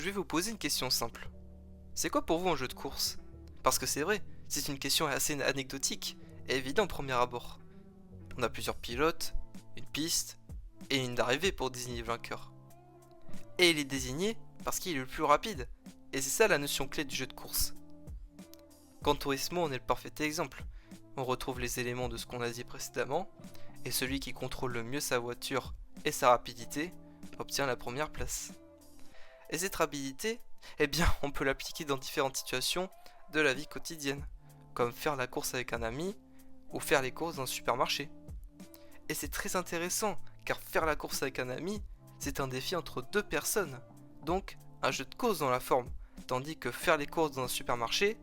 je vais vous poser une question simple. C'est quoi pour vous un jeu de course? Parce que c'est vrai, c'est une question assez anecdotique et évidente au premier abord. On a plusieurs pilotes, une piste et une ligne d'arrivée pour désigner le vainqueur. Et il est désigné parce qu'il est le plus rapide, et c'est ça la notion clé du jeu de course. Gran Turismo en est le parfait exemple. On retrouve les éléments de ce qu'on a dit précédemment, et celui qui contrôle le mieux sa voiture et sa rapidité obtient la première place. Et cette rapidité, eh bien, on peut l'appliquer dans différentes situations de la vie quotidienne, comme faire la course avec un ami ou faire les courses dans un supermarché. Et c'est très intéressant, car faire la course avec un ami, c'est un défi entre deux personnes, donc un jeu de course dans la forme, tandis que faire les courses dans un supermarché,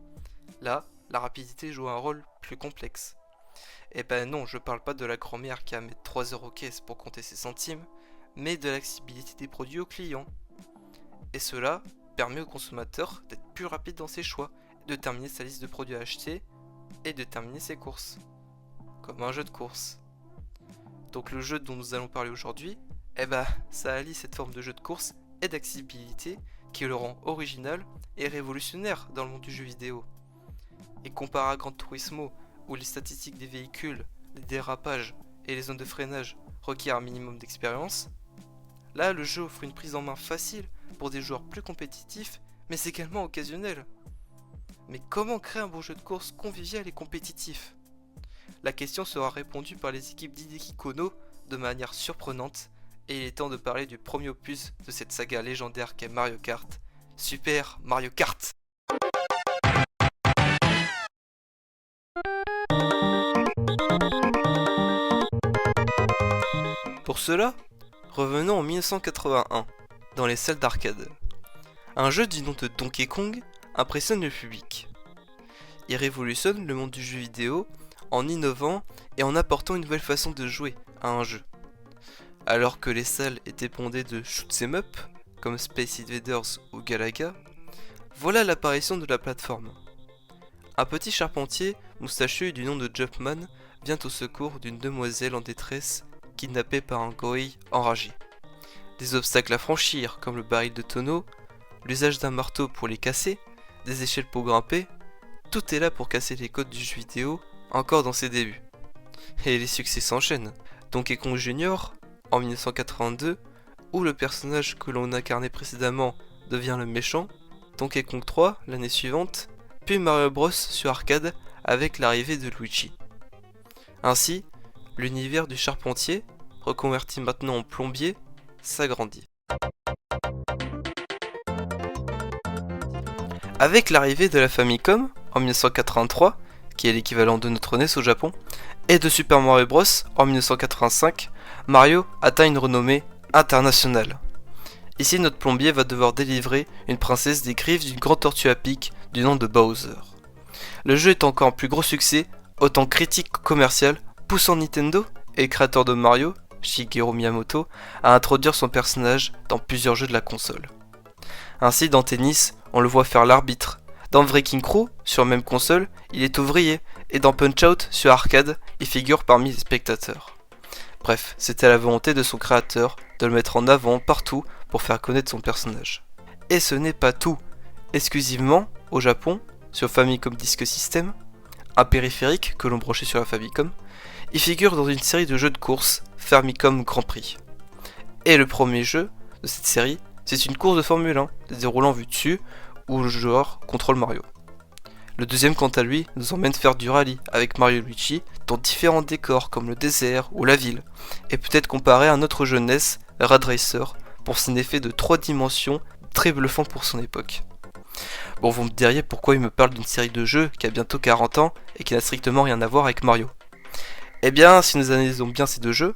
là, la rapidité joue un rôle plus complexe. Et ben non, je parle pas de la grand-mère qui a à mettre 3 heures aux caisses pour compter ses centimes, mais de l'accessibilité des produits aux clients. Et cela permet au consommateur d'être plus rapide dans ses choix, de terminer sa liste de produits à acheter et de terminer ses courses, comme un jeu de course. Donc le jeu dont nous allons parler aujourd'hui, eh ben, ça allie cette forme de jeu de course et d'accessibilité qui le rend original et révolutionnaire dans le monde du jeu vidéo. Et comparé à Gran Turismo, où les statistiques des véhicules, les dérapages et les zones de freinage requièrent un minimum d'expérience, là le jeu offre une prise en main facile pour des joueurs plus compétitifs, mais également occasionnels. Mais comment créer un bon jeu de course convivial et compétitif? La question sera répondue par les équipes d'Hideki Kono de manière surprenante, et il est temps de parler du premier opus de cette saga légendaire qu'est Mario Kart, Super Mario Kart. Pour cela, revenons en 1981, dans les salles d'arcade. Un jeu du nom de Donkey Kong impressionne le public. Il révolutionne le monde du jeu vidéo en innovant et en apportant une nouvelle façon de jouer à un jeu. Alors que les salles étaient bondées de shoot'em up, comme Space Invaders ou Galaga, voilà l'apparition de la plateforme. Un petit charpentier moustachu du nom de Jumpman vient au secours d'une demoiselle en détresse kidnappée par un gorille enragé. Des obstacles à franchir comme le baril de tonneau, l'usage d'un marteau pour les casser, des échelles pour grimper, tout est là pour casser les codes du jeu vidéo encore dans ses débuts. Et les succès s'enchaînent. Donkey Kong Jr. en 1982, où le personnage que l'on incarnait précédemment devient le méchant, Donkey Kong 3 l'année suivante, puis Mario Bros sur arcade avec l'arrivée de Luigi. Ainsi, l'univers du charpentier, reconverti maintenant en plombier, s'agrandit. Avec l'arrivée de la Famicom en 1983, qui est l'équivalent de notre NES au Japon, et de Super Mario Bros en 1985, Mario atteint une renommée internationale. Ici, notre plombier va devoir délivrer une princesse des griffes d'une grande tortue à pic du nom de Bowser. Le jeu est encore un plus gros succès, autant critique que commercial, poussant Nintendo et le créateur de Mario, Shigeru Miyamoto, à introduire son personnage dans plusieurs jeux de la console. Ainsi, dans Tennis, on le voit faire l'arbitre. Dans Wrecking Crew, sur même console, il est ouvrier, et dans Punch-Out, sur arcade, il figure parmi les spectateurs. Bref, c'était la volonté de son créateur de le mettre en avant partout pour faire connaître son personnage. Et ce n'est pas tout. Exclusivement, au Japon, sur Famicom Disk System, un périphérique que l'on branchait sur la Famicom, il figure dans une série de jeux de course, Famicom Grand Prix. Et le premier jeu de cette série, c'est une course de Formule 1, se déroulant vue dessus, où le joueur contrôle Mario. Le deuxième, quant à lui, nous emmène faire du rallye avec Mario et Luigi dans différents décors comme le désert ou la ville, et peut-être comparer à un autre jeu NES, Rad Racer, pour son effet de 3 dimensions très bluffant pour son époque. Bon, vous me diriez pourquoi il me parle d'une série de jeux qui a bientôt 40 ans et qui n'a strictement rien à voir avec Mario. Eh bien, si nous analysons bien ces deux jeux,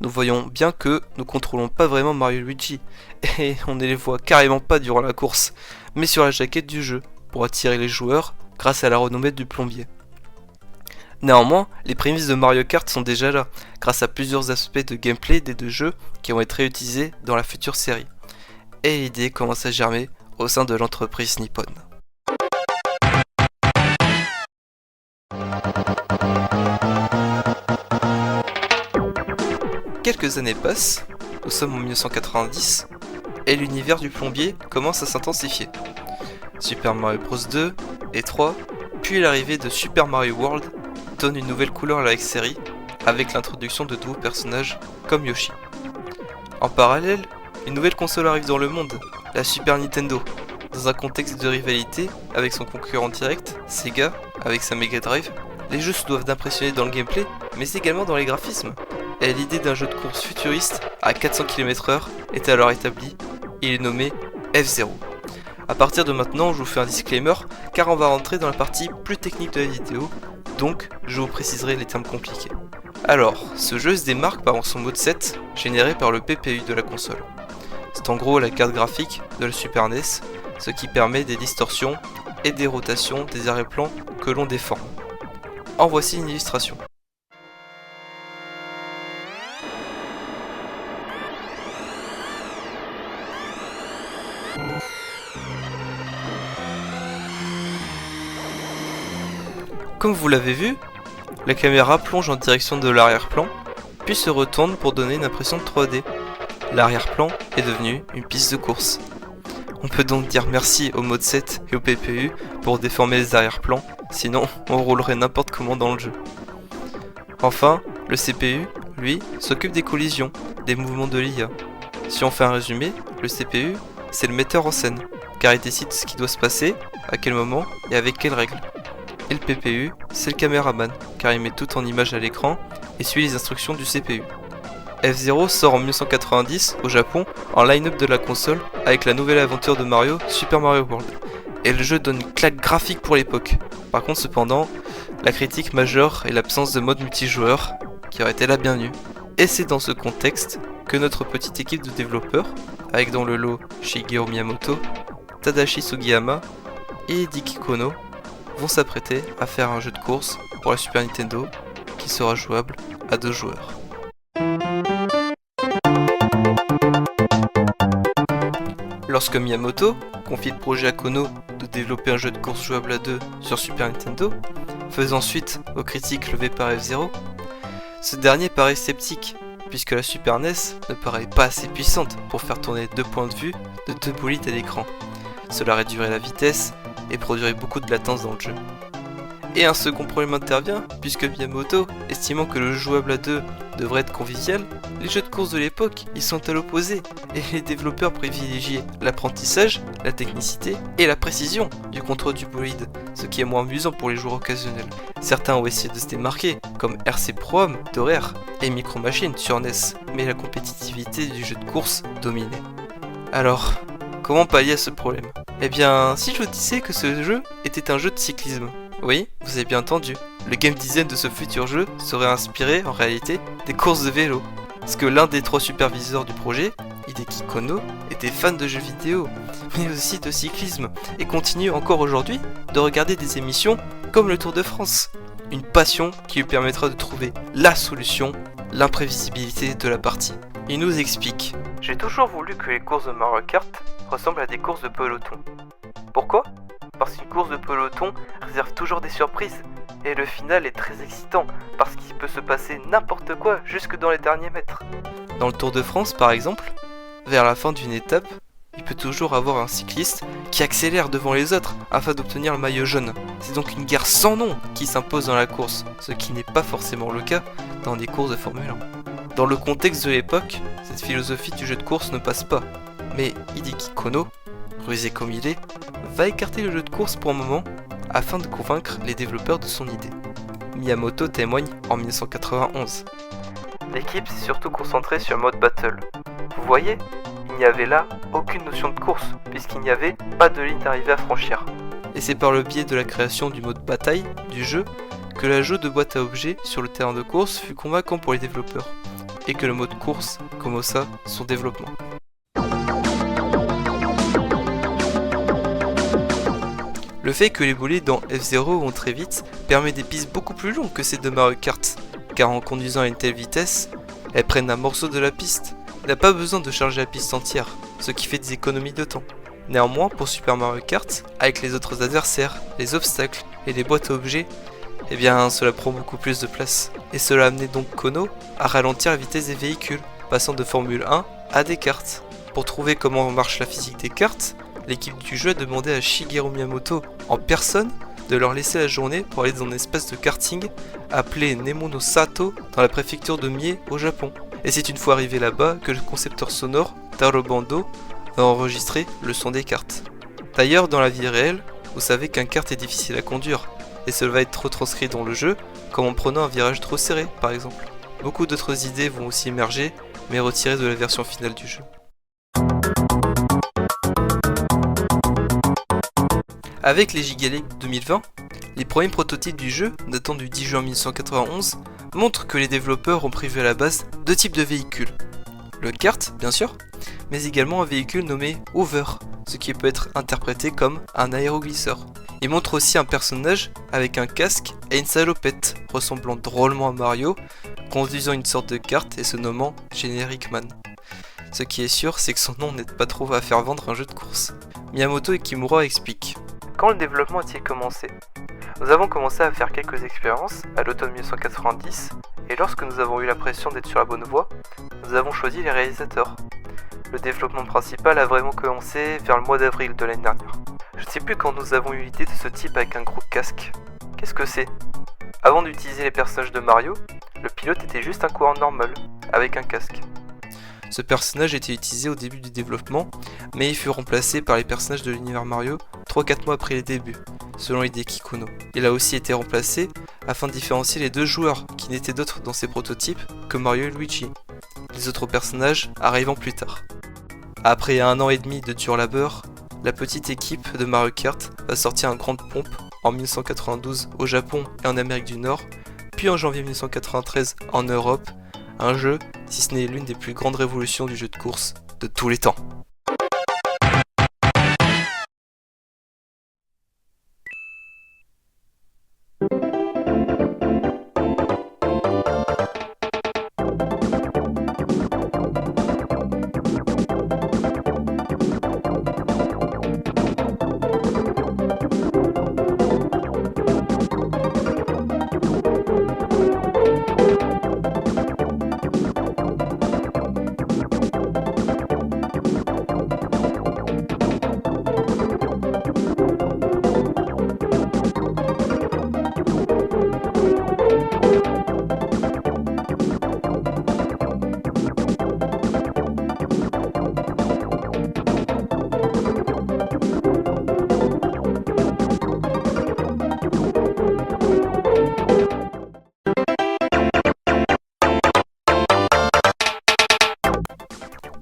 nous voyons bien que nous contrôlons pas vraiment Mario et Luigi, et on ne les voit carrément pas durant la course, mais sur la jaquette du jeu, pour attirer les joueurs grâce à la renommée du plombier. Néanmoins, les prémices de Mario Kart sont déjà là, grâce à plusieurs aspects de gameplay des deux jeux qui vont être réutilisés dans la future série. Et l'idée commence à germer au sein de l'entreprise Nippon. Quelques années passent, nous sommes en 1990, et l'univers du plombier commence à s'intensifier. Super Mario Bros 2 et 3, puis l'arrivée de Super Mario World donne une nouvelle couleur à la série avec l'introduction de nouveaux personnages comme Yoshi. En parallèle, une nouvelle console arrive dans le monde, la Super Nintendo, dans un contexte de rivalité avec son concurrent direct, Sega, avec sa Mega Drive. Les jeux se doivent d'impressionner dans le gameplay, mais également dans les graphismes. Et l'idée d'un jeu de course futuriste à 400 km/h est alors établie, il est nommé F-Zero. A partir de maintenant, je vous fais un disclaimer, car on va rentrer dans la partie plus technique de la vidéo, donc je vous préciserai les termes compliqués. Alors, ce jeu se démarque par son mode 7, généré par le PPU de la console. C'est en gros la carte graphique de la Super NES, ce qui permet des distorsions et des rotations des arrière-plans que l'on déforme. En voici une illustration. Comme vous l'avez vu, la caméra plonge en direction de l'arrière-plan, puis se retourne pour donner une impression de 3D. L'arrière-plan est devenu une piste de course. On peut donc dire merci au mode 7 et au PPU pour déformer les arrière-plans, sinon on roulerait n'importe comment dans le jeu. Enfin, le CPU, lui, s'occupe des collisions, des mouvements de l'IA. Si on fait un résumé, le CPU, c'est le metteur en scène, car il décide ce qui doit se passer, à quel moment et avec quelles règles. Et le PPU, c'est le caméraman, car il met tout en image à l'écran et suit les instructions du CPU. F-Zero sort en 1990 au Japon en line-up de la console avec la nouvelle aventure de Mario, Super Mario World. Et le jeu donne une claque graphique pour l'époque. Par contre cependant, la critique majeure est l'absence de mode multijoueur qui aurait été la bienvenue. Et c'est dans ce contexte que notre petite équipe de développeurs, avec dans le lot Shigeru Miyamoto, Tadashi Sugiyama et Hideki Kono, vont s'apprêter à faire un jeu de course pour la Super Nintendo qui sera jouable à 2 joueurs. Lorsque Miyamoto confie le projet à Kono de développer un jeu de course jouable à 2 sur Super Nintendo, faisant suite aux critiques levées par F-Zero, ce dernier paraît sceptique, puisque la Super NES ne paraît pas assez puissante pour faire tourner 2 points de vue de 2 bolides à l'écran. Cela réduirait la vitesse et produirait beaucoup de latence dans le jeu. Et un second problème intervient, puisque Miyamoto, estimant que le jeu jouable à 2 devrait être convivial, les jeux de course de l'époque y sont à l'opposé, et les développeurs privilégiaient l'apprentissage, la technicité et la précision du contrôle du bolide, ce qui est moins amusant pour les joueurs occasionnels. Certains ont essayé de se démarquer, comme RC Pro-Am de Rare et Micro Machines sur NES, mais la compétitivité du jeu de course dominait. Alors, comment pallier à ce problème ? Eh bien, si je vous disais que ce jeu était un jeu de cyclisme. Oui, vous avez bien entendu. Le game design de ce futur jeu serait inspiré, en réalité, des courses de vélo. Parce que l'un des 3 superviseurs du projet, Hideki Kono, était fan de jeux vidéo, mais aussi de cyclisme, et continue encore aujourd'hui de regarder des émissions comme le Tour de France. Une passion qui lui permettra de trouver la solution, l'imprévisibilité de la partie. Il nous explique. J'ai toujours voulu que les courses de Mario Kart ressemblent à des courses de peloton. Pourquoi ? Parce qu'une course de peloton réserve toujours des surprises, et le final est très excitant, parce qu'il peut se passer n'importe quoi jusque dans les derniers mètres. Dans le Tour de France par exemple, vers la fin d'une étape, il peut toujours avoir un cycliste qui accélère devant les autres afin d'obtenir le maillot jaune. C'est donc une guerre sans nom qui s'impose dans la course, ce qui n'est pas forcément le cas dans des courses de Formule 1. Dans le contexte de l'époque, cette philosophie du jeu de course ne passe pas, mais Hideki Kono, rusé comme il est, va écarter le jeu de course pour un moment afin de convaincre les développeurs de son idée. Miyamoto témoigne en 1991. L'équipe s'est surtout concentrée sur le mode battle. Vous voyez, il n'y avait là aucune notion de course, puisqu'il n'y avait pas de ligne d'arrivée à franchir. Et c'est par le biais de la création du mode bataille du jeu que l'ajout de boîtes à objets sur le terrain de course fut convaincant pour les développeurs, et que le mode course commença son développement. Le fait que les bolides dans F-Zero vont très vite permet des pistes beaucoup plus longues que celles de Mario Kart, car en conduisant à une telle vitesse, elles prennent un morceau de la piste. Il n'a pas besoin de charger la piste entière, ce qui fait des économies de temps. Néanmoins, pour Super Mario Kart, avec les autres adversaires, les obstacles et les boîtes à objets, eh bien cela prend beaucoup plus de place. Et cela amenait donc Kono à ralentir la vitesse des véhicules, passant de Formule 1 à des karts. Pour trouver comment marche la physique des cartes, l'équipe du jeu a demandé à Shigeru Miyamoto en personne de leur laisser la journée pour aller dans une espèce de karting appelé Nemono Sato dans la préfecture de Mie au Japon. Et c'est une fois arrivé là-bas que le concepteur sonore, Taro Bando, a enregistré le son des cartes. D'ailleurs, dans la vie réelle, vous savez qu'un kart est difficile à conduire, et cela va être retranscrit dans le jeu, comme en prenant un virage trop serré par exemple. Beaucoup d'autres idées vont aussi émerger, mais retirées de la version finale du jeu. Avec les Giga League 2020, les premiers prototypes du jeu, datant du 10 juin 1991, montrent que les développeurs ont prévu à la base deux types de véhicules. Le kart, bien sûr, mais également un véhicule nommé Hover, ce qui peut être interprété comme un aéroglisseur. Ils montrent aussi un personnage avec un casque et une salopette, ressemblant drôlement à Mario, conduisant une sorte de kart et se nommant Generic Man. Ce qui est sûr, c'est que son nom n'aide pas trop à faire vendre un jeu de course. Miyamoto et Kimura expliquent. Quand le développement a-t-il commencé ? Nous avons commencé à faire quelques expériences à l'automne 1990, et lorsque nous avons eu l'impression d'être sur la bonne voie, nous avons choisi les réalisateurs. Le développement principal a vraiment commencé vers le mois d'avril de l'année dernière. Je ne sais plus quand nous avons eu l'idée de ce type avec un gros casque. Qu'est-ce que c'est ? Avant d'utiliser les personnages de Mario, le pilote était juste un coureur normal, avec un casque. Ce personnage était utilisé au début du développement, mais il fut remplacé par les personnages de l'univers Mario 3-4 mois après les débuts, selon Hideki Kono. Il a aussi été remplacé afin de différencier les deux joueurs qui n'étaient d'autres dans ces prototypes que Mario et Luigi, les autres personnages arrivant plus tard. Après 1 an et demi de dur labeur, la petite équipe de Mario Kart va sortir en grande pompe en 1992 au Japon et en Amérique du Nord, puis en janvier 1993 en Europe, un jeu, si ce n'est l'une des plus grandes révolutions du jeu de course de tous les temps.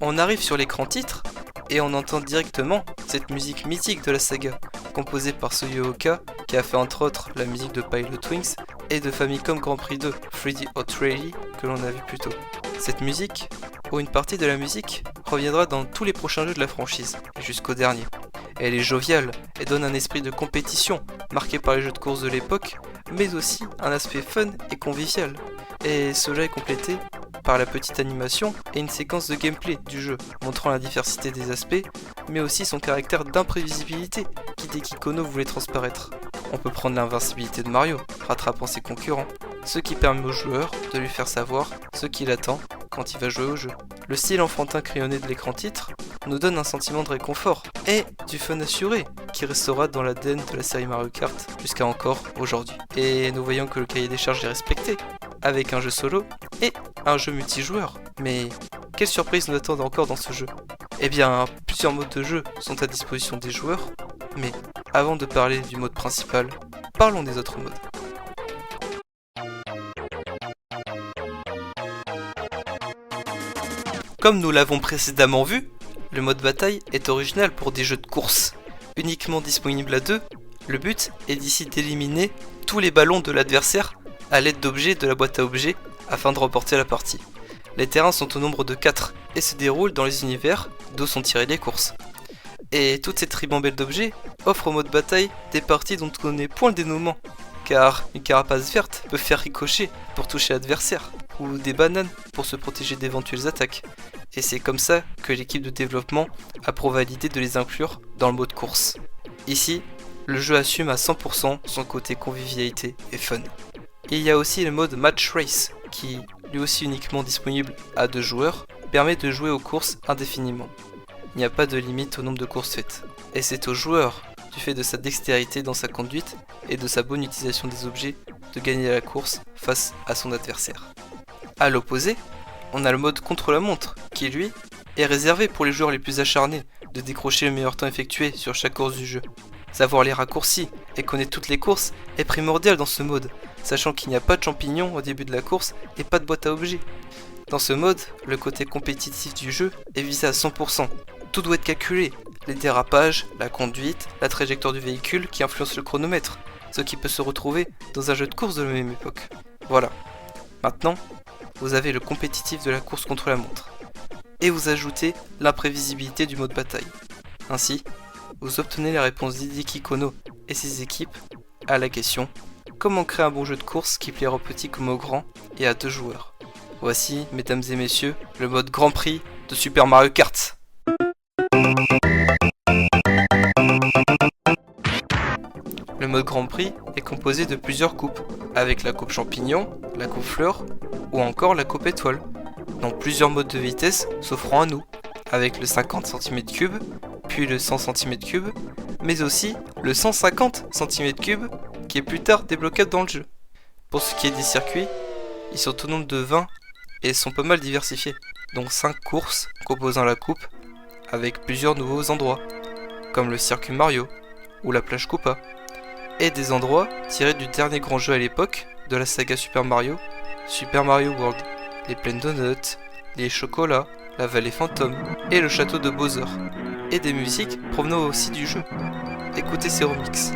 On arrive sur l'écran titre et on entend directement cette musique mythique de la saga, composée par Suyo Oka, qui a fait entre autres la musique de Pilot Wings et de Famicom Grand Prix 2, 3D Hot Rally, que l'on a vu plus tôt. Cette musique, ou une partie de la musique, reviendra dans tous les prochains jeux de la franchise, jusqu'au dernier. Elle est joviale et donne un esprit de compétition, marqué par les jeux de course de l'époque, mais aussi un aspect fun et convivial. Et cela est complété par la petite animation et une séquence de gameplay du jeu, montrant la diversité des aspects, mais aussi son caractère d'imprévisibilité qu'Hideki Kono voulait transparaître. On peut prendre l'invincibilité de Mario, rattrapant ses concurrents, ce qui permet au joueur de lui faire savoir ce qu'il attend quand il va jouer au jeu. Le style enfantin crayonné de l'écran titre nous donne un sentiment de réconfort et du fun assuré qui restera dans l'ADN de la série Mario Kart jusqu'à encore aujourd'hui. Et nous voyons que le cahier des charges est respecté, avec un jeu solo et un jeu multijoueur. Mais quelle surprise nous attend encore dans ce jeu ? Eh bien, plusieurs modes de jeu sont à disposition des joueurs, mais avant de parler du mode principal, parlons des autres modes. Comme nous l'avons précédemment vu, le mode bataille est original pour des jeux de course. Uniquement disponible à 2, le but est d'ici d'éliminer tous les ballons de l'adversaire à l'aide d'objets de la boîte à objets afin de remporter la partie. Les terrains sont au nombre de 4 et se déroulent dans les univers d'où sont tirées les courses. Et toute cette ribambelle d'objets offre au mode bataille des parties dont on ne connaît point le dénouement, car une carapace verte peut faire ricocher pour toucher l'adversaire, ou des bananes pour se protéger d'éventuelles attaques. Et c'est comme ça que l'équipe de développement approuva l'idée de les inclure dans le mode course. Ici, le jeu assume à 100% son côté convivialité et fun. Il y a aussi le mode Match Race, qui, lui aussi uniquement disponible à 2 joueurs, permet de jouer aux courses indéfiniment. il n'y a pas de limite au nombre de courses faites. Et c'est au joueur, du fait de sa dextérité dans sa conduite et de sa bonne utilisation des objets, de gagner la course face à son adversaire. A l'opposé, on a le mode contre-la-montre, qui lui, est réservé pour les joueurs les plus acharnés de décrocher le meilleur temps effectué sur chaque course du jeu. Savoir les raccourcis et connaître toutes les courses est primordial dans ce mode, sachant qu'il n'y a pas de champignons au début de la course et pas de boîte à objets. Dans ce mode, le côté compétitif du jeu est visé à 100%. Tout doit être calculé, les dérapages, la conduite, la trajectoire du véhicule qui influence le chronomètre, ce qui peut se retrouver dans un jeu de course de la même époque. Voilà. Maintenant, vous avez le compétitif de la course contre la montre. Et vous ajoutez l'imprévisibilité du mode bataille. Ainsi, vous obtenez les réponses d'Hideki Kono et ses équipes à la question « Comment créer un bon jeu de course qui plaira aux petits comme aux grands et à 2 joueurs ?» Voici, mesdames et messieurs, le mode Grand Prix de Super Mario Kart. Le mode Grand Prix est composé de plusieurs coupes, avec la coupe champignon, la coupe fleur ou encore la coupe étoile, donc plusieurs modes de vitesse s'offrant à nous, avec le 50 cm3, puis le 100 cm3, mais aussi le 150 cm3 qui est plus tard débloquable dans le jeu. Pour ce qui est des circuits, ils sont au nombre de 20 et sont pas mal diversifiés, donc 5 courses composant la coupe, avec plusieurs nouveaux endroits, comme le circuit Mario ou la plage Koopa, et des endroits tirés du dernier grand jeu à l'époque de la saga Super Mario World, les plaines Donuts, les chocolats, la vallée fantôme et le château de Bowser, et des musiques provenant aussi du jeu. Écoutez ces remixes.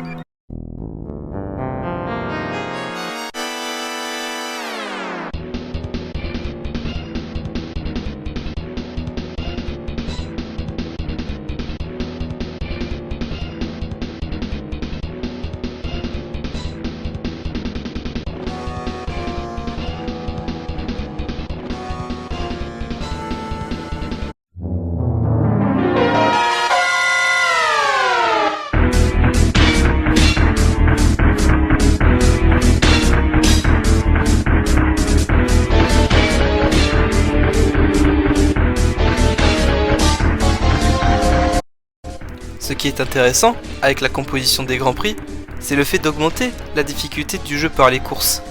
Ce qui est intéressant avec la composition des Grands Prix, c'est le fait d'augmenter la difficulté du jeu par les courses.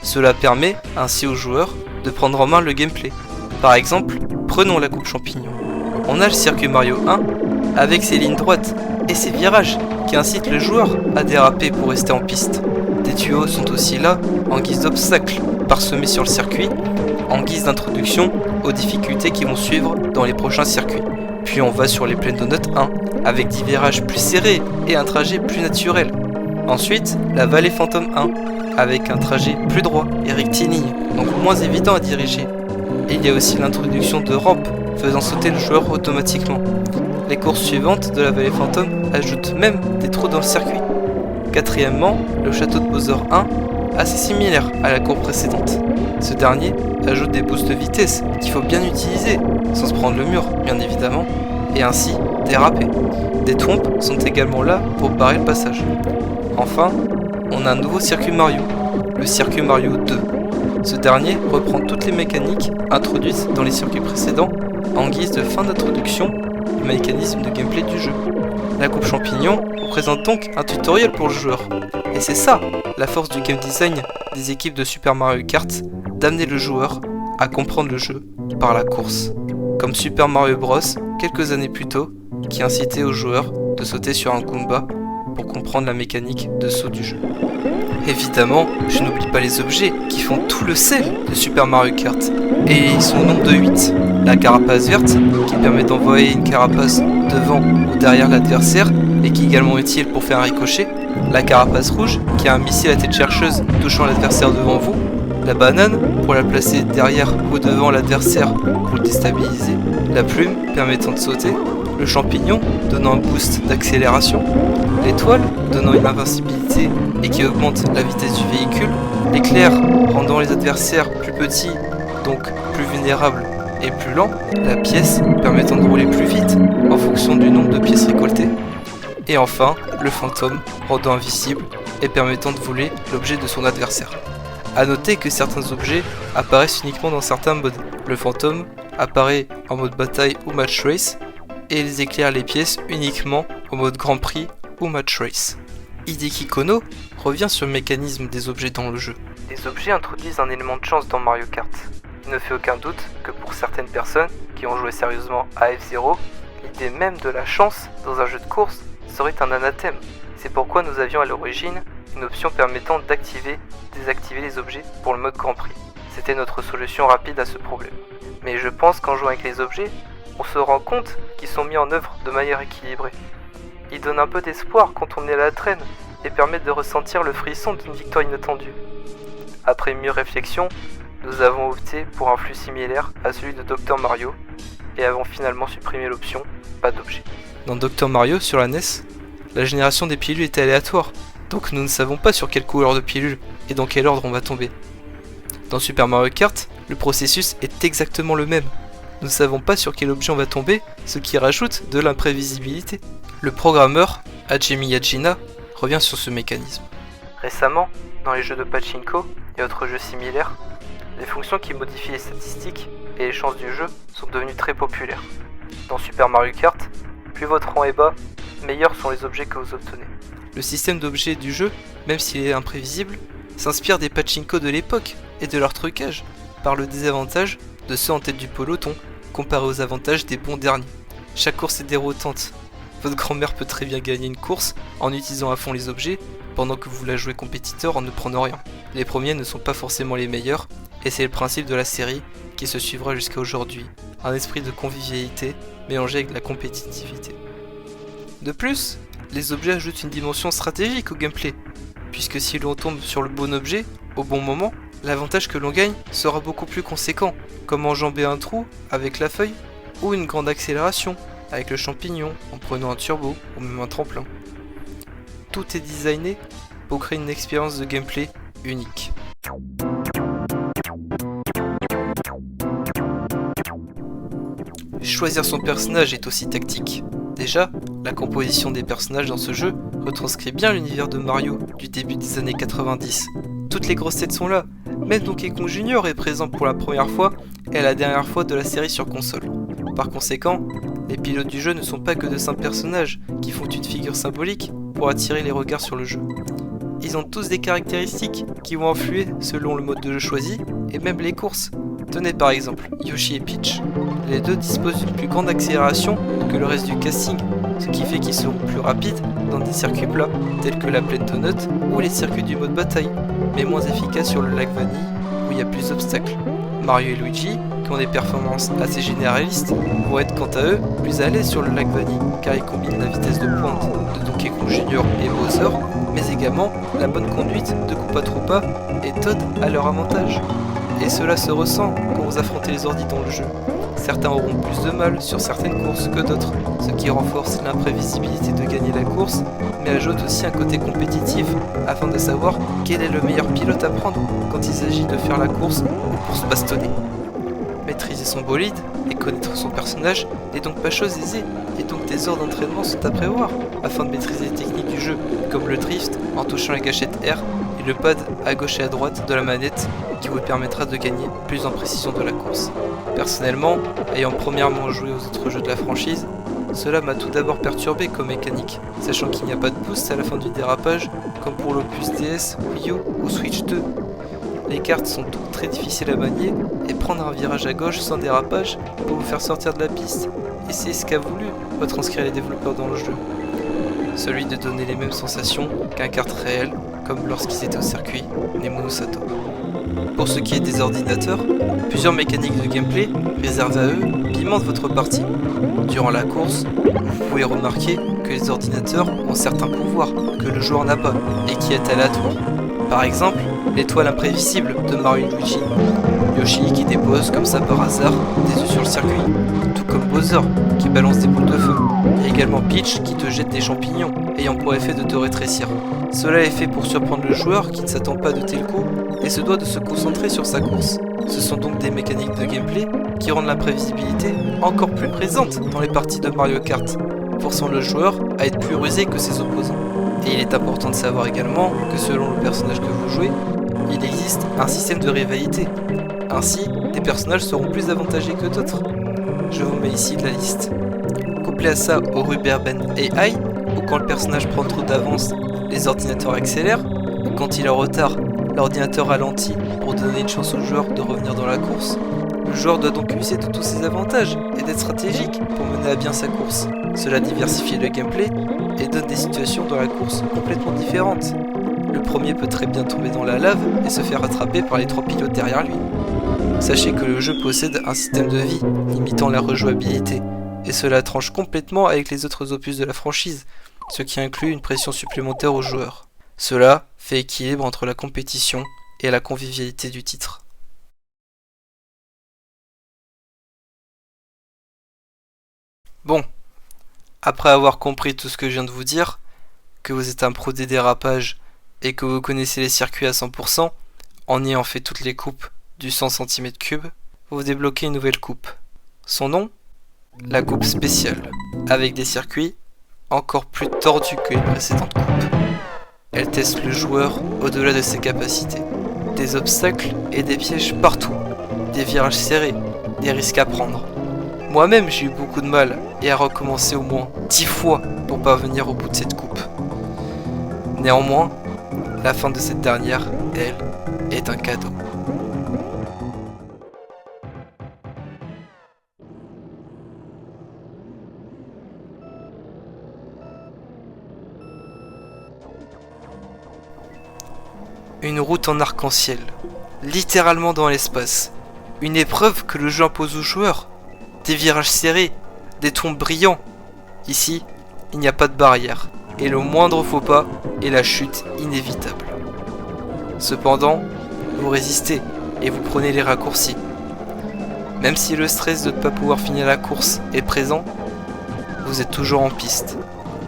Cela permet ainsi aux joueurs de prendre en main le gameplay. Par exemple, prenons la coupe champignon. On a le circuit Mario 1 avec ses lignes droites et ses virages qui incitent le joueur à déraper pour rester en piste. Des tuyaux sont aussi là en guise d'obstacles parsemés sur le circuit, en guise d'introduction aux difficultés qui vont suivre dans les prochains circuits. Puis on va sur les plaines Donuts 1 avec des virages plus serrés et un trajet plus naturel. Ensuite, la vallée fantôme 1 avec un trajet plus droit et rectiligne, donc moins évident à diriger. Et il y a aussi l'introduction de rampes faisant sauter le joueur automatiquement. Les courses suivantes de la vallée fantôme ajoutent même des trous dans le circuit. Quatrièmement, le château de Bowser 1, assez similaire à la course précédente. Ce dernier ajoute des boosts de vitesse qu'il faut bien utiliser, sans se prendre le mur bien évidemment, et ainsi déraper. Des trompes sont également là pour barrer le passage. Enfin, on a un nouveau circuit Mario, le circuit Mario 2. Ce dernier reprend toutes les mécaniques introduites dans les circuits précédents en guise de fin d'introduction du mécanisme de gameplay du jeu. La coupe champignon représente donc un tutoriel pour le joueur. Et c'est ça, la force du game design des équipes de Super Mario Kart, d'amener le joueur à comprendre le jeu par la course. Comme Super Mario Bros, quelques années plus tôt, qui incitait aux joueurs de sauter sur un Goomba pour comprendre la mécanique de saut du jeu. Évidemment, je n'oublie pas les objets qui font tout le sel de Super Mario Kart. Et ils sont au nombre de 8. La carapace verte, qui permet d'envoyer une carapace devant ou derrière l'adversaire et qui est également utile pour faire un ricochet. La carapace rouge, qui a un missile à tête chercheuse touchant l'adversaire devant vous. La banane, pour la placer derrière ou devant l'adversaire pour le déstabiliser. La plume, permettant de sauter. Le champignon, donnant un boost d'accélération. L'étoile, donnant une invincibilité et qui augmente la vitesse du véhicule. L'éclair, rendant les adversaires plus petits, donc plus vulnérables et plus lents. La pièce, permettant de rouler plus vite en fonction du nombre de pièces récoltées. Et enfin, le fantôme, rendant invisible et permettant de voler l'objet de son adversaire. A noter que certains objets apparaissent uniquement dans certains modes. Le fantôme apparaît en mode bataille ou match race, et ils éclairent les pièces uniquement au mode Grand Prix ou Match Race. Hideki Kono revient sur le mécanisme des objets dans le jeu. Les objets introduisent un élément de chance dans Mario Kart. Il ne fait aucun doute que pour certaines personnes qui ont joué sérieusement à F-Zero, l'idée même de la chance dans un jeu de course serait un anathème. C'est pourquoi nous avions à l'origine une option permettant d'activer, désactiver les objets pour le mode Grand Prix. C'était notre solution rapide à ce problème. Mais je pense qu'en jouant avec les objets, on se rend compte qu'ils sont mis en œuvre de manière équilibrée. Ils donnent un peu d'espoir quand on est à la traîne et permettent de ressentir le frisson d'une victoire inattendue. Après mûre réflexion, nous avons opté pour un flux similaire à celui de Dr Mario et avons finalement supprimé l'option pas d'objet. Dans Dr Mario sur la NES, la génération des pilules est aléatoire, donc nous ne savons pas sur quelle couleur de pilule et dans quel ordre on va tomber. Dans Super Mario Kart, le processus est exactement le même. Nous ne savons pas sur quel objet on va tomber, ce qui rajoute de l'imprévisibilité. Le programmeur, Hajime Yajina, revient sur ce mécanisme. Récemment, dans les jeux de pachinko et autres jeux similaires, les fonctions qui modifient les statistiques et les chances du jeu sont devenues très populaires. Dans Super Mario Kart, plus votre rang est bas, meilleurs sont les objets que vous obtenez. Le système d'objets du jeu, même s'il est imprévisible, s'inspire des pachinko de l'époque et de leur trucage, par le désavantage de ceux en tête du peloton comparé aux avantages des bons derniers. Chaque course est déroutante. Votre grand-mère peut très bien gagner une course en utilisant à fond les objets, pendant que vous la jouez compétiteur en ne prenant rien. Les premiers ne sont pas forcément les meilleurs, et c'est le principe de la série qui se suivra jusqu'à aujourd'hui. Un esprit de convivialité mélangé avec de la compétitivité. De plus, les objets ajoutent une dimension stratégique au gameplay, puisque si l'on tombe sur le bon objet, au bon moment, l'avantage que l'on gagne sera beaucoup plus conséquent, comme enjamber un trou avec la feuille, ou une grande accélération avec le champignon en prenant un turbo ou même un tremplin. Tout est designé pour créer une expérience de gameplay unique. Choisir son personnage est aussi tactique. Déjà, la composition des personnages dans ce jeu retranscrit bien l'univers de Mario du début des années 90. Toutes les grosses têtes sont là, même Donkey Kong Jr. est présent pour la première fois et la dernière fois de la série sur console. Par conséquent, les pilotes du jeu ne sont pas que de simples personnages qui font une figure symbolique pour attirer les regards sur le jeu. Ils ont tous des caractéristiques qui vont influer selon le mode de jeu choisi et même les courses. Tenez par exemple Yoshi et Peach. Les deux disposent d'une plus grande accélération que le reste du casting, ce qui fait qu'ils seront plus rapides dans des circuits plats tels que la plaine Donut ou les circuits du mode bataille, mais moins efficaces sur le lac Vanille où il y a plus d'obstacles. Mario et Luigi, qui ont des performances assez généralistes, vont être quant à eux plus à l'aise sur le lac Vanille, car ils combinent la vitesse de pointe de Donkey Kong Jr. et Bowser, mais également la bonne conduite de Koopa Troopa et Toad à leur avantage. Et cela se ressent quand vous affrontez les ordis dans le jeu. Certains auront plus de mal sur certaines courses que d'autres, ce qui renforce l'imprévisibilité de gagner la course, mais ajoute aussi un côté compétitif afin de savoir quel est le meilleur pilote à prendre quand il s'agit de faire la course ou pour se bastonner. Maîtriser son bolide et connaître son personnage n'est donc pas chose aisée, et donc des heures d'entraînement sont à prévoir afin de maîtriser les techniques du jeu, comme le drift en touchant la gâchette R et le pad à gauche et à droite de la manette qui vous permettra de gagner plus en précision de la course. Personnellement, ayant premièrement joué aux autres jeux de la franchise, cela m'a tout d'abord perturbé comme mécanique, sachant qu'il n'y a pas de boost à la fin du dérapage comme pour l'Opus DS, Wii U ou Switch 2. Les cartes sont donc très difficiles à manier et prendre un virage à gauche sans dérapage peut vous faire sortir de la piste, et c'est ce qu'a voulu retranscrire les développeurs dans le jeu. Celui de donner les mêmes sensations qu'un kart réel, comme lorsqu'ils étaient au circuit Nemono Sato. Pour ce qui est des ordinateurs, plusieurs mécaniques de gameplay réservées à eux pimentent votre partie. Durant la course, vous pouvez remarquer que les ordinateurs ont certains pouvoirs que le joueur n'a pas et qui est aléatoire. Par exemple, l'étoile imprévisible de Mario et Luigi, Yoshi qui dépose comme ça par hasard des œufs sur le circuit, tout comme Bowser qui balance des boules de feu, et également Peach qui te jette des champignons ayant pour effet de te rétrécir. Cela est fait pour surprendre le joueur qui ne s'attend pas de tels coups et se doit de se concentrer sur sa course. Ce sont donc des mécaniques de gameplay qui rendent l'imprévisibilité encore plus présente dans les parties de Mario Kart, forçant le joueur à être plus rusé que ses opposants. Et il est important de savoir également que selon le personnage que vous jouez, il existe un système de rivalité. Ainsi, des personnages seront plus avantagés que d'autres. Je vous mets ici de la liste. Coupe couplez à ça au Rubber Band AI, où quand le personnage prend trop d'avance, les ordinateurs accélèrent, ou quand il est en retard, l'ordinateur ralentit pour donner une chance au joueur de revenir dans la course. Le joueur doit donc user de tous ses avantages et d'être stratégique pour mener à bien sa course. Cela diversifie le gameplay et donne des situations dans la course complètement différentes. Le premier peut très bien tomber dans la lave et se faire rattraper par les 3 pilotes derrière lui. Sachez que le jeu possède un système de vie limitant la rejouabilité, et cela tranche complètement avec les autres opus de la franchise, ce qui inclut une pression supplémentaire aux joueurs. Cela fait équilibre entre la compétition et la convivialité du titre. Bon, après avoir compris tout ce que je viens de vous dire, que vous êtes un pro des dérapages et que vous connaissez les circuits à 100%, en ayant fait toutes les coupes du 100 cm3, vous débloquez une nouvelle coupe. Son nom ? La coupe spéciale, avec des circuits encore plus tordus que les précédentes coupes. Elle teste le joueur au-delà de ses capacités. Des obstacles et des pièges partout, des virages serrés, des risques à prendre. Moi-même j'ai eu beaucoup de mal et à recommencer au moins 10 fois pour parvenir au bout de cette coupe. Néanmoins, la fin de cette dernière, elle, est un cadeau. Une route en arc-en-ciel, littéralement dans l'espace. Une épreuve que le jeu impose aux joueurs. Des virages serrés, des tombes brillants. Ici, il n'y a pas de barrière, et le moindre faux pas est la chute inévitable. Cependant, vous résistez et vous prenez les raccourcis. Même si le stress de ne pas pouvoir finir la course est présent, vous êtes toujours en piste,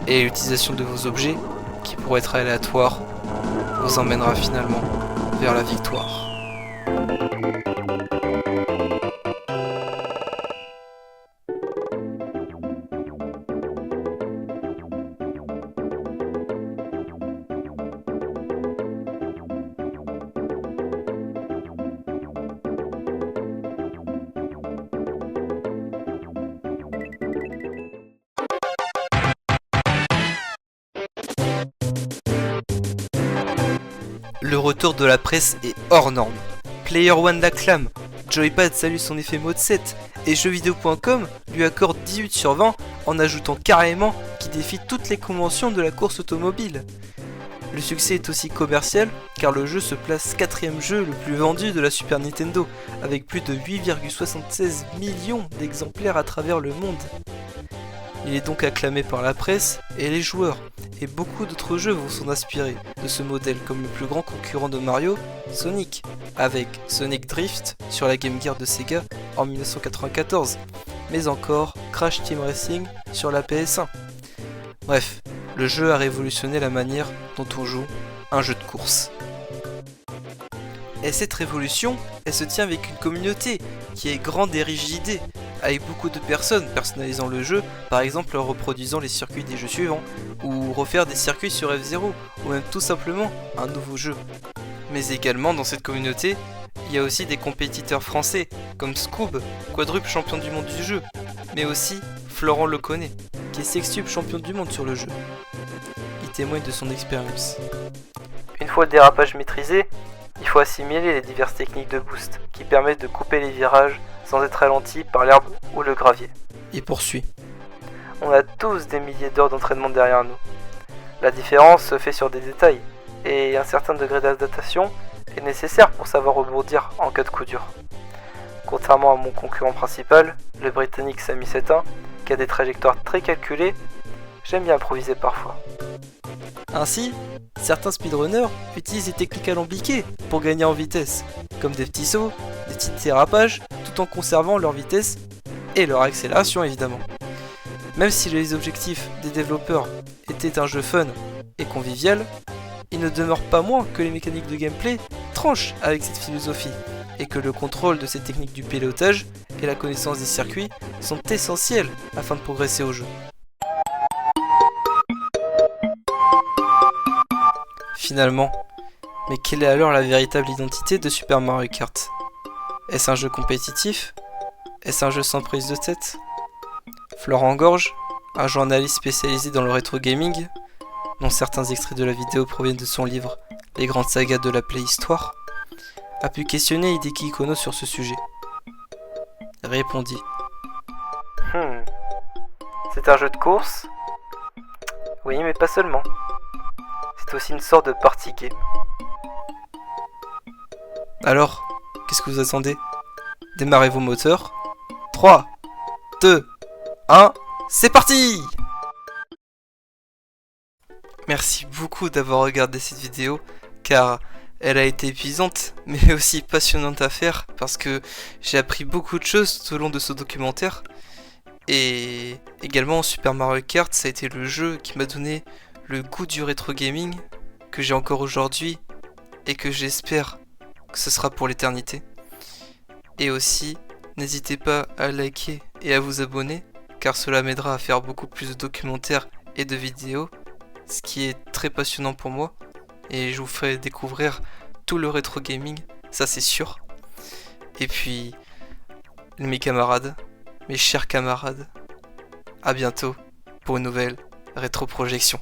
et l'utilisation de vos objets, qui pourraient être aléatoires, vous emmènera finalement vers la victoire. Le retour de la presse est hors norme. Player One l'acclame, Joypad salue son effet mode 7 et jeuxvideo.com lui accorde 18 sur 20 en ajoutant carrément qu'il défie toutes les conventions de la course automobile. Le succès est aussi commercial car le jeu se place 4ème jeu le plus vendu de la Super Nintendo avec plus de 8,76 millions d'exemplaires à travers le monde. Il est donc acclamé par la presse et les joueurs, et beaucoup d'autres jeux vont s'en inspirer de ce modèle comme le plus grand concurrent de Mario, Sonic, avec Sonic Drift sur la Game Gear de Sega en 1994, mais encore Crash Team Racing sur la PS1. Bref, le jeu a révolutionné la manière dont on joue un jeu de course. Et cette révolution, elle se tient avec une communauté qui est grande et riche d'idées, avec beaucoup de personnes personnalisant le jeu, par exemple en reproduisant les circuits des jeux suivants, ou refaire des circuits sur F-Zero, ou même tout simplement un nouveau jeu. Mais également dans cette communauté, il y a aussi des compétiteurs français, comme Scoob, quadruple champion du monde du jeu, mais aussi Florent Leconnet, qui est sextuple champion du monde sur le jeu. Il témoigne de son expérience. Une fois le dérapage maîtrisé, il faut assimiler les diverses techniques de boost qui permettent de couper les virages sans être ralenti par l'herbe ou le gravier. Il poursuit. On a tous des milliers d'heures d'entraînement derrière nous. La différence se fait sur des détails, et un certain degré d'adaptation est nécessaire pour savoir rebondir en cas de coup dur. Contrairement à mon concurrent principal, le britannique Sami Setin, qui a des trajectoires très calculées, j'aime bien improviser parfois. Ainsi, certains speedrunners utilisent des techniques alambiquées pour gagner en vitesse, comme des petits sauts, des petits dérapages, tout en conservant leur vitesse et leur accélération évidemment. Même si les objectifs des développeurs étaient un jeu fun et convivial, il ne demeure pas moins que les mécaniques de gameplay tranchent avec cette philosophie, et que le contrôle de ces techniques du pilotage et la connaissance des circuits sont essentiels afin de progresser au jeu. Finalement, mais quelle est alors la véritable identité de Super Mario Kart ? Est-ce un jeu compétitif ? Est-ce un jeu sans prise de tête ? Florent Gorge, un journaliste spécialisé dans le rétro gaming, dont certains extraits de la vidéo proviennent de son livre Les grandes sagas de la préhistoire, a pu questionner Hideki Kono sur ce sujet. Répondit. C'est un jeu de course? Oui, mais pas seulement. C'est aussi une sorte de party game. Alors, qu'est-ce que vous attendez? Démarrez vos moteurs. 3, 2, 1, c'est parti! Merci beaucoup d'avoir regardé cette vidéo, car elle a été épuisante, mais aussi passionnante à faire, parce que j'ai appris beaucoup de choses tout au long de ce documentaire. Et également Super Mario Kart, ça a été le jeu qui m'a donné le goût du rétro gaming, que j'ai encore aujourd'hui, et que j'espère que ce sera pour l'éternité. Et aussi, n'hésitez pas à liker et à vous abonner, car cela m'aidera à faire beaucoup plus de documentaires et de vidéos, ce qui est très passionnant pour moi, et je vous ferai découvrir tout le rétro gaming, ça c'est sûr. Et puis, mes camarades, mes chers camarades, à bientôt pour une nouvelle rétroprojection.